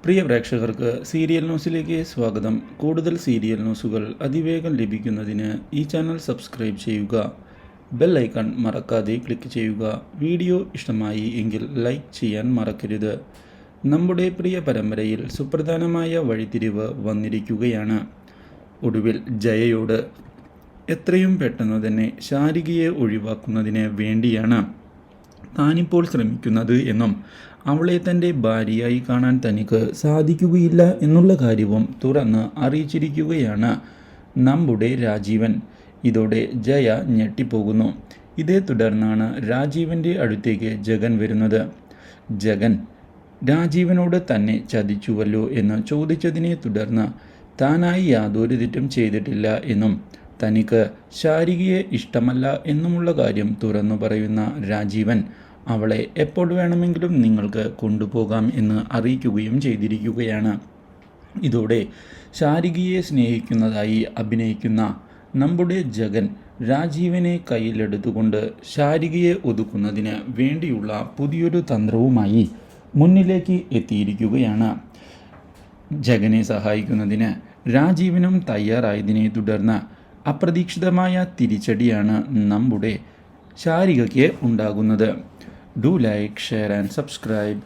പ്രിയ പ്രേക്ഷകർക്ക് സീരിയൽ ന്യൂസിലേക്ക് സ്വാഗതം. കൂടുതൽ സീരിയൽ ന്യൂസുകൾ അതിവേഗം ലഭിക്കുന്നതിന് ഈ ചാനൽ സബ്സ്ക്രൈബ് ചെയ്യുക. ബെൽ ഐക്കൺ മറക്കാതെ ക്ലിക്ക് ചെയ്യുക. വീഡിയോ ഇഷ്ടമായി എങ്കിൽ ലൈക്ക് ചെയ്യാൻ മറക്കരുത്. നമ്മുടെ പ്രിയ പരമ്പരയിൽ സുപ്രധാനമായ വഴിത്തിരിവ് വന്നിരിക്കുകയാണ്. ഒടുവിൽ ജയയോട് എത്രയും പെട്ടെന്ന് തന്നെ ശാരികയെ ഒഴിവാക്കുന്നതിന് വേണ്ടിയാണ് താനിപ്പോൾ ശ്രമിക്കുന്നത് എന്നും അവളെ തൻ്റെ ഭാര്യയായി കാണാൻ തനിക്ക് സാധിക്കുകയില്ല എന്നുള്ള കാര്യവും തുറന്ന് അറിയിച്ചിരിക്കുകയാണ് നമ്മുടെ രാജീവൻ. ഇതോടെ ജയ ഞെട്ടിപ്പോകുന്നു. ഇതേ തുടർന്നാണ് രാജീവൻ്റെ അടുത്തേക്ക് ജഗൻ വരുന്നത്. ജഗൻ രാജീവനോട് തന്നെ ചതിച്ചുവല്ലോ എന്ന് ചോദിച്ചതിനെ തുടർന്ന് താനായി യാതൊരു തെറ്റും ചെയ്തിട്ടില്ല എന്നും തനിക്ക് ശാരികയെ ഇഷ്ടമല്ല എന്നുമുള്ള കാര്യം തുറന്നു പറയുന്ന രാജീവൻ അവളെ എപ്പോൾ വേണമെങ്കിലും നിങ്ങൾക്ക് കൊണ്ടുപോകാം എന്ന് അറിയിക്കുകയും ചെയ്തിരിക്കുകയാണ്. ഇതോടെ ശാരികയെ സ്നേഹിക്കുന്നതായി അഭിനയിക്കുന്ന നമ്മുടെ ജഗൻ രാജീവനെ കയ്യിലെടുത്തുകൊണ്ട് ശാരികയെ ഒതുക്കുന്നതിന് വേണ്ടിയുള്ള പുതിയൊരു തന്ത്രവുമായി മുന്നിലേക്ക് എത്തിയിരിക്കുകയാണ്. ജഗനെ സഹായിക്കുന്നതിന് രാജീവനും തയ്യാറായതിനെ തുടർന്ന് അപ്രതീക്ഷിതമായ തിരിച്ചടിയാണ് നമ്മുടെ ശാരികയ്ക്ക് ഉണ്ടാകുന്നത്. Do like, share and subscribe.